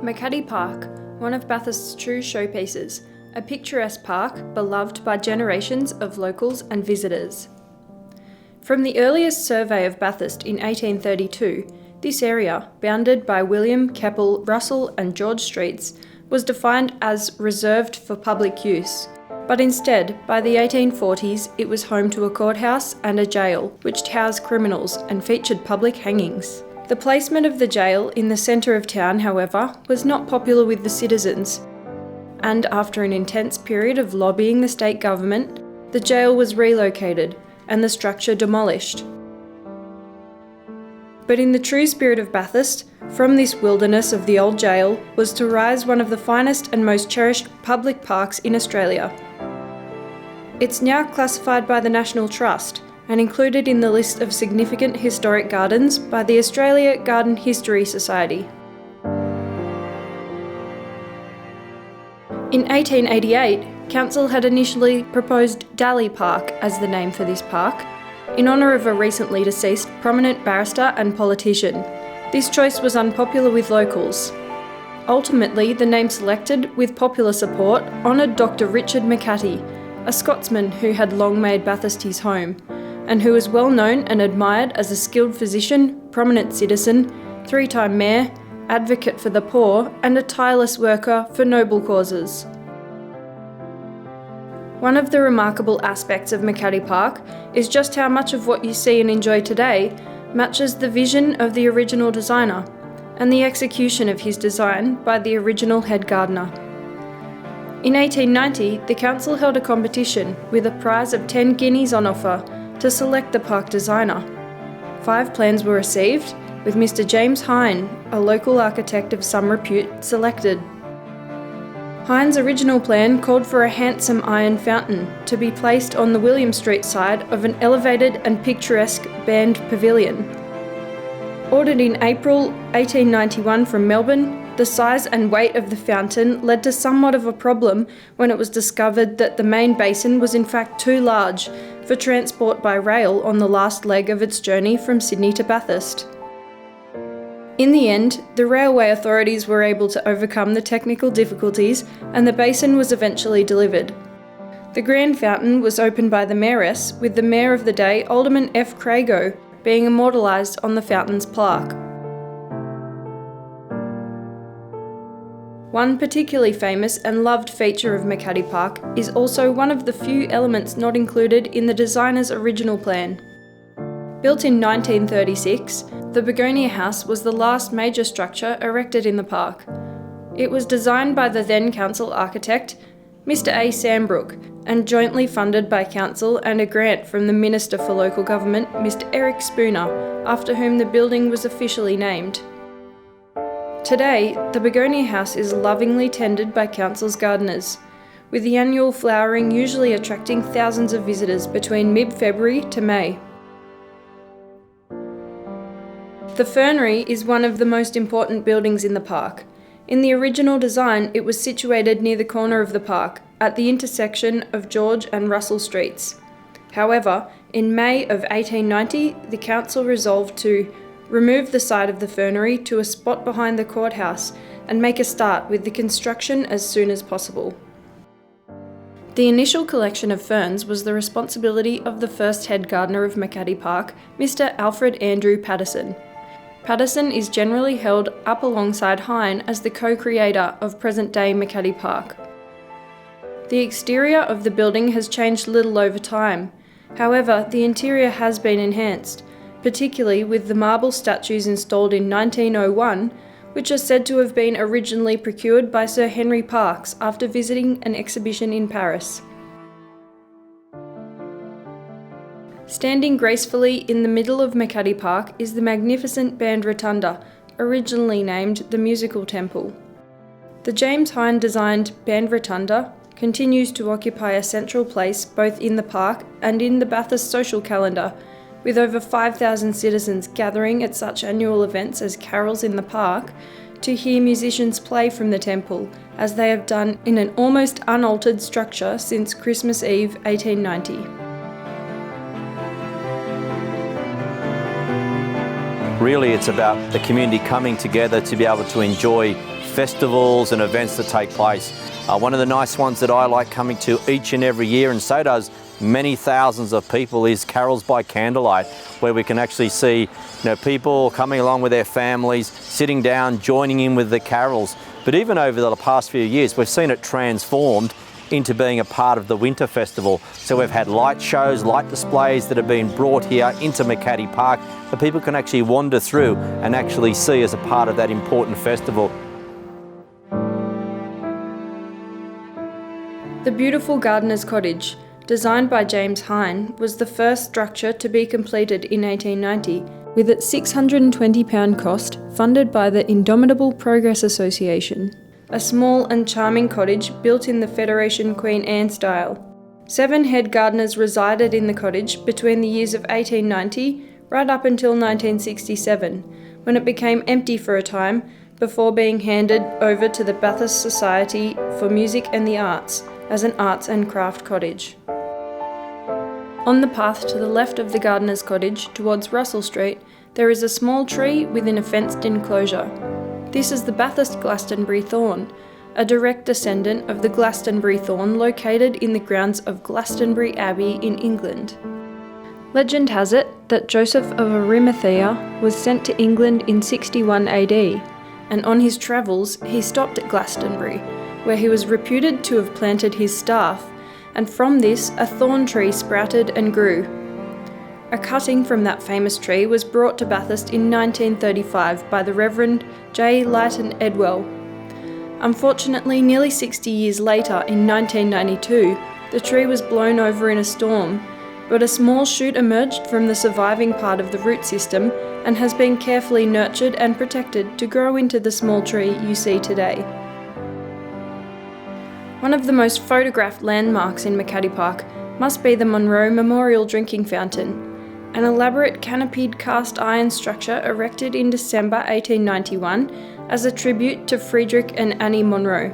Machattie Park, one of Bathurst's true showpieces, a picturesque park beloved by generations of locals and visitors. From the earliest survey of Bathurst in 1832, this area, bounded by William, Keppel, Russell and George Streets, was defined as reserved for public use. But instead, by the 1840s, it was home to a courthouse and a jail, which housed criminals and featured public hangings. The placement of the jail in the centre of town, however, was not popular with the citizens, and after an intense period of lobbying the state government, the jail was relocated and the structure demolished. But in the true spirit of Bathurst, from this wilderness of the old jail was to rise one of the finest and most cherished public parks in Australia. It's now classified by the National Trust and included in the list of significant historic gardens by the Australia Garden History Society. In 1888, Council had initially proposed Daly Park as the name for this park, in honour of a recently deceased prominent barrister and politician. This choice was unpopular with locals. Ultimately, the name selected, with popular support, honoured Dr. Richard Machattie, a Scotsman who had long made Bathurst his home, and who was well known and admired as a skilled physician, prominent citizen, three-time mayor, advocate for the poor, and a tireless worker for noble causes. One of the remarkable aspects of Machattie Park is just how much of what you see and enjoy today matches the vision of the original designer and the execution of his design by the original head gardener. In 1890, the council held a competition with a prize of 10 guineas on offer to select the park designer. 5 plans were received, with Mr. James Hine, a local architect of some repute, selected. Hine's original plan called for a handsome iron fountain to be placed on the William Street side of an elevated and picturesque band pavilion. Ordered in April 1891 from Melbourne, the size and weight of the fountain led to somewhat of a problem when it was discovered that the main basin was in fact too large for transport by rail on the last leg of its journey from Sydney to Bathurst. In the end, the railway authorities were able to overcome the technical difficulties and the basin was eventually delivered. The grand fountain was opened by the mayoress, with the mayor of the day, Alderman F. Crago, being immortalised on the fountain's plaque. One particularly famous and loved feature of Machattie Park is also one of the few elements not included in the designer's original plan. Built in 1936, the Begonia House was the last major structure erected in the park. It was designed by the then council architect, Mr. A. Sambrook, and jointly funded by council and a grant from the Minister for Local Government, Mr. Eric Spooner, after whom the building was officially named. Today, the Begonia House is lovingly tended by council's gardeners, with the annual flowering usually attracting thousands of visitors between mid-February to May. The Fernery is one of the most important buildings in the park. In the original design, it was situated near the corner of the park, at the intersection of George and Russell Streets. However, in May of 1890, the council resolved to remove the site of the Fernery to a spot behind the courthouse and make a start with the construction as soon as possible. The initial collection of ferns was the responsibility of the first head gardener of Machattie Park, Mr. Alfred Andrew Patterson. Patterson is generally held up alongside Hine as the co-creator of present-day Machattie Park. The exterior of the building has changed little over time. However, the interior has been enhanced, particularly with the marble statues installed in 1901, which are said to have been originally procured by Sir Henry Parkes after visiting an exhibition in Paris. Standing gracefully in the middle of Machattie Park is the magnificent Band Rotunda, originally named the Musical Temple. The James Hine designed Band Rotunda continues to occupy a central place both in the park and in the Bathurst social calendar, with over 5,000 citizens gathering at such annual events as carols in the park to hear musicians play from the temple, as they have done in an almost unaltered structure since Christmas Eve 1890. Really, it's about the community coming together to be able to enjoy festivals and events that take place. One of the nice ones that I like coming to each and every year, and so does many thousands of people, is Carols by Candlelight, where we can actually see people coming along with their families, sitting down, joining in with the carols. But even over the past few years, we've seen it transformed into being a part of the winter festival. So we've had light shows, light displays that have been brought here into Machattie Park that people can actually wander through and actually see as a part of that important festival. The beautiful Gardener's Cottage, designed by James Hine, was the first structure to be completed in 1890, with its £620 cost funded by the Indomitable Progress Association. A small and charming cottage built in the Federation Queen Anne style. 7 head gardeners resided in the cottage between the years of 1890 right up until 1967, when it became empty for a time before being handed over to the Bathurst Society for Music and the Arts as an arts and craft cottage. On the path to the left of the gardener's cottage towards Russell Street, there is a small tree within a fenced enclosure. This is the Bathurst Glastonbury Thorn, a direct descendant of the Glastonbury Thorn located in the grounds of Glastonbury Abbey in England. Legend has it that Joseph of Arimathea was sent to England in 61 AD, and on his travels he stopped at Glastonbury, where he was reputed to have planted his staff, and from this a thorn tree sprouted and grew. A cutting from that famous tree was brought to Bathurst in 1935 by the Reverend J. Lytton Edwell. Unfortunately, nearly 60 years later, in 1992, the tree was blown over in a storm, but a small shoot emerged from the surviving part of the root system and has been carefully nurtured and protected to grow into the small tree you see today. One of the most photographed landmarks in Machattie Park must be the Munro Memorial Drinking Fountain, an elaborate canopied cast iron structure erected in December 1891 as a tribute to Friedrich and Annie Munro.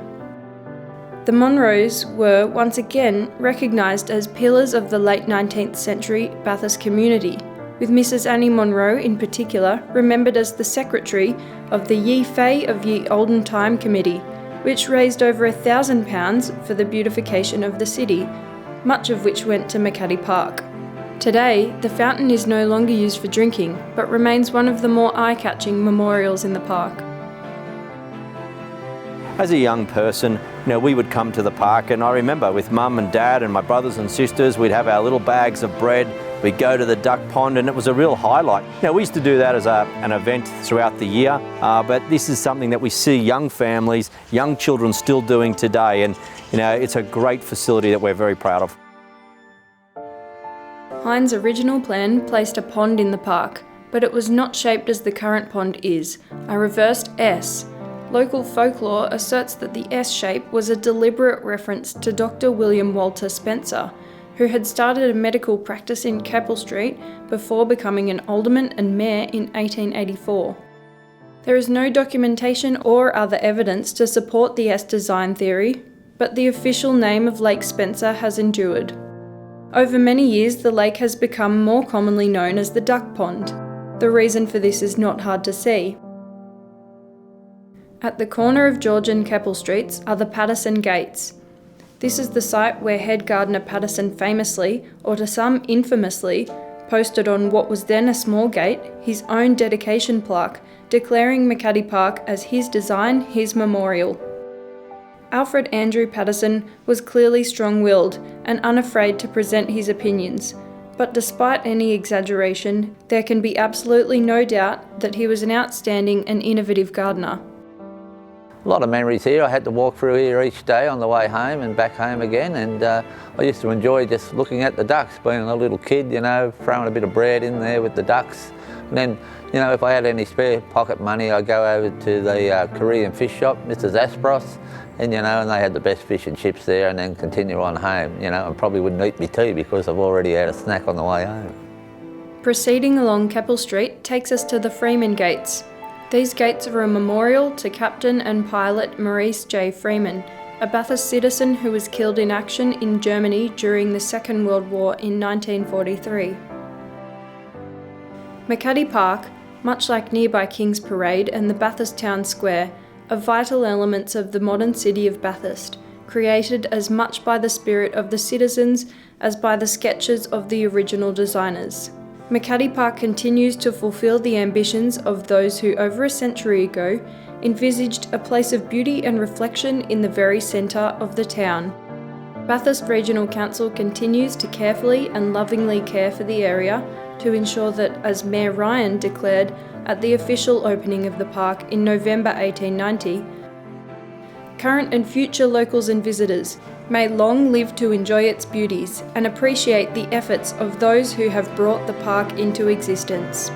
The Munros were once again recognised as pillars of the late 19th century Bathurst community, with Mrs. Annie Munro in particular remembered as the secretary of the Ye Fay of Ye Olden Time Committee, which raised over £1,000 for the beautification of the city, much of which went to Machattie Park. Today, the fountain is no longer used for drinking, but remains one of the more eye-catching memorials in the park. As a young person, we would come to the park, and I remember with Mum and Dad and my brothers and sisters, we'd have our little bags of bread, we'd go to the duck pond, and it was a real highlight. We used to do that as an event throughout the year, but this is something that we see young families, young children still doing today, and it's a great facility that we're very proud of. Hine's original plan placed a pond in the park, but it was not shaped as the current pond is, a reversed S. Local folklore asserts that the S shape was a deliberate reference to Dr. William Walter Spencer, who had started a medical practice in Keppel Street before becoming an alderman and mayor in 1884. There is no documentation or other evidence to support the S design theory, but the official name of Lake Spencer has endured. Over many years, the lake has become more commonly known as the Duck Pond. The reason for this is not hard to see. At the corner of George and Keppel Streets are the Patterson Gates. This is the site where head gardener Patterson famously, or to some infamously, posted on what was then a small gate his own dedication plaque declaring Machattie Park as his design, his memorial. Alfred Andrew Patterson was clearly strong-willed and unafraid to present his opinions, but despite any exaggeration, there can be absolutely no doubt that he was an outstanding and innovative gardener. A lot of memories here. I had to walk through here each day on the way home and back home again, and I used to enjoy just looking at the ducks, being a little kid, throwing a bit of bread in there with the ducks. And then, if I had any spare pocket money, I'd go over to the Korean fish shop, Mrs. Aspros, and they had the best fish and chips there, and then continue on home, and probably wouldn't eat me tea because I've already had a snack on the way home. Proceeding along Keppel Street takes us to the Freeman Gates. These gates are a memorial to Captain and Pilot Maurice J. Freeman, a Bathurst citizen who was killed in action in Germany during the Second World War in 1943. Machattie Park, much like nearby King's Parade and the Bathurst Town Square, are vital elements of the modern city of Bathurst, created as much by the spirit of the citizens as by the sketches of the original designers. Machattie Park continues to fulfil the ambitions of those who over a century ago envisaged a place of beauty and reflection in the very centre of the town. Bathurst Regional Council continues to carefully and lovingly care for the area to ensure that, as Mayor Ryan declared at the official opening of the park in November 1890, current and future locals and visitors may long live to enjoy its beauties and appreciate the efforts of those who have brought the park into existence.